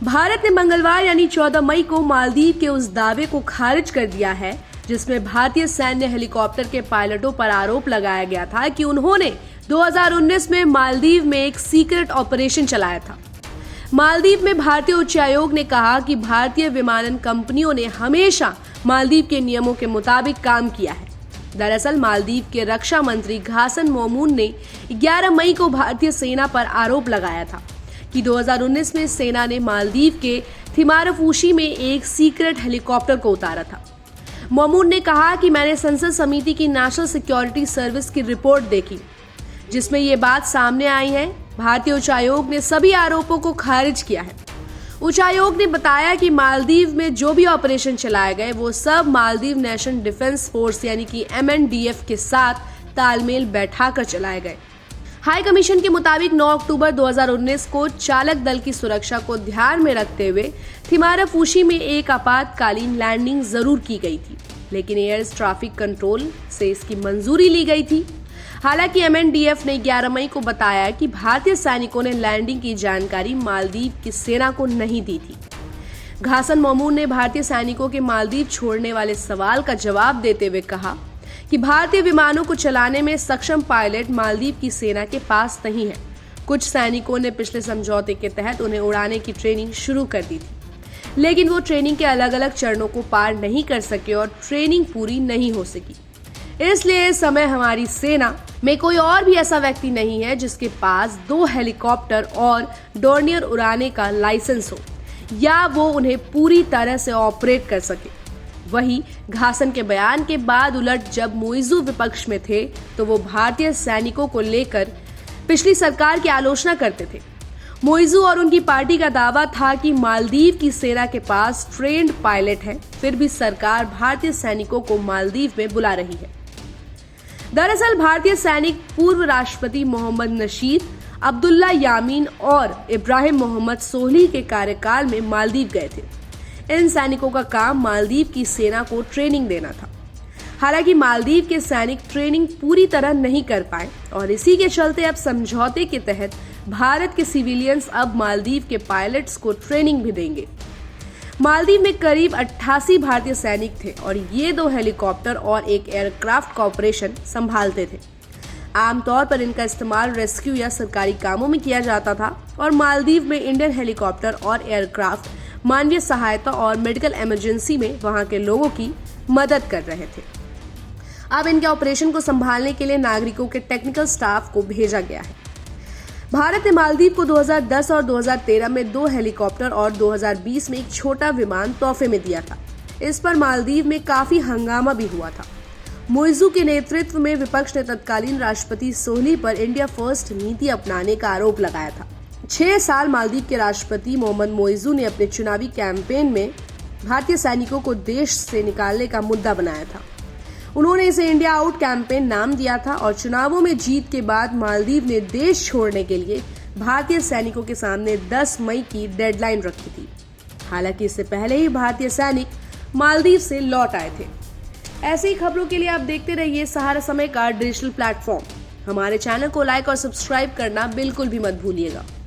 भारत ने मंगलवार यानी 14 मई को मालदीव के उस दावे को खारिज कर दिया है जिसमें भारतीय सैन्य हेलीकॉप्टर के पायलटों पर आरोप लगाया गया था कि उन्होंने 2019 में मालदीव में एक सीक्रेट ऑपरेशन चलाया था। मालदीव में भारतीय उच्चायोग ने कहा कि भारतीय विमानन कंपनियों ने हमेशा मालदीव के नियमों के मुताबिक काम किया है। दरअसल मालदीव के रक्षा मंत्री घासन मोमून ने 11 मई को भारतीय सेना पर आरोप लगाया था कि 2019 में सेना ने मालदीव के थिमारफूशी में एक सीक्रेट हेलीकॉप्टर को उतारा था। मोमून ने कहा कि मैंने संसद समिति की नेशनल सिक्योरिटी सर्विस की रिपोर्ट देखी जिसमें ये बात सामने आई है। भारतीय उच्चायोग ने सभी आरोपों को खारिज किया है। उच्चायोग ने बताया कि मालदीव में जो भी ऑपरेशन चलाए गए वो सब मालदीव नेशनल डिफेंस फोर्स यानी कि MNDF के साथ तालमेल बैठाकर चलाए गए। हाई कमीशन के मुताबिक 9 अक्टूबर 2019 को चालक दल की सुरक्षा को ध्यान में रखते हुए थिमारफूशी में एक आपातकालीन लैंडिंग जरूर की गई थी, लेकिन एयर ट्रैफिक कंट्रोल से इसकी मंजूरी ली गई थी। हालांकि MNDF ने 11 मई को बताया कि भारतीय सैनिकों ने लैंडिंग की जानकारी मालदीव की सेना को नहीं दी थी। घासन मोमून ने भारतीय सैनिकों के मालदीव छोड़ने वाले सवाल का जवाब देते हुए कहा कि भारतीय विमानों को चलाने में सक्षम पायलट मालदीव की सेना के पास नहीं है। कुछ सैनिकों ने पिछले समझौते के तहत उन्हें उड़ाने की ट्रेनिंग शुरू कर दी थी, लेकिन वो ट्रेनिंग के अलग अलग चरणों को पार नहीं कर सके और ट्रेनिंग पूरी नहीं हो सकी। इसलिए इस समय हमारी सेना में कोई और भी ऐसा व्यक्ति नहीं है जिसके पास 2 हेलीकॉप्टर और डोर्नियर उड़ाने का लाइसेंस हो या वो उन्हें पूरी तरह से ऑपरेट कर सके। वहीं घासन के बयान के बाद उलट जब मोइजू विपक्ष में थे तो वो भारतीय सैनिकों को लेकर पिछली सरकार की आलोचना करते थे। मोइजू और उनकी पार्टी का दावा था कि मालदीव की सेना के पास ट्रेंड पायलट हैं, फिर भी सरकार भारतीय सैनिकों को मालदीव में बुला रही है। दरअसल भारतीय सैनिक पूर्व राष्ट्रपति मोहम्मद नशीद, अब्दुल्ला यामीन और इब्राहिम मोहम्मद सोहली के कार्यकाल में मालदीव गए थे। इन सैनिकों का काम मालदीव की सेना को ट्रेनिंग देना था। हालांकि मालदीव के सैनिक ट्रेनिंग पूरी तरह नहीं कर पाए और इसी के चलते अब समझौते के तहत भारत के सिविलियंस अब मालदीव के पायलट्स को ट्रेनिंग भी देंगे। मालदीव में करीब 88 भारतीय सैनिक थे और ये 2 हेलीकॉप्टर और एक एयरक्राफ्ट का ऑपरेशन संभालते थे। आमतौर पर इनका इस्तेमाल रेस्क्यू या सरकारी कामों में किया जाता था और मालदीव में इंडियन हेलीकॉप्टर और एयरक्राफ्ट मानवीय सहायता और मेडिकल इमरजेंसी में वहां के लोगों की मदद कर रहे थे। अब इनके ऑपरेशन को संभालने के लिए नागरिकों के टेक्निकल स्टाफ को भेजा गया है। भारत ने मालदीव को 2010 और 2013 में 2 हेलीकॉप्टर और 2020 में एक छोटा विमान तोहफे में दिया था। इस पर मालदीव में काफी हंगामा भी हुआ था। मोइजू के नेतृत्व में विपक्ष ने तत्कालीन राष्ट्रपति सोहली पर इंडिया फर्स्ट नीति अपनाने का आरोप लगाया था। 6 साल मालदीव के राष्ट्रपति मोहम्मद मोइजू ने अपने चुनावी कैंपेन में भारतीय सैनिकों को देश से निकालने का मुद्दा बनाया था। उन्होंने इसे इंडिया आउट कैंपेन नाम दिया था और चुनावों में जीत के बाद मालदीव ने देश छोड़ने के लिए भारतीय सैनिकों के सामने 10 मई की डेडलाइन रखी थी। हालांकि इससे पहले ही भारतीय सैनिक मालदीव से लौट आए थे। ऐसी ही खबरों के लिए आप देखते रहिए सहारा समय का डिजिटल प्लेटफॉर्म। हमारे चैनल को लाइक और सब्सक्राइब करना बिल्कुल भी मत भूलिएगा।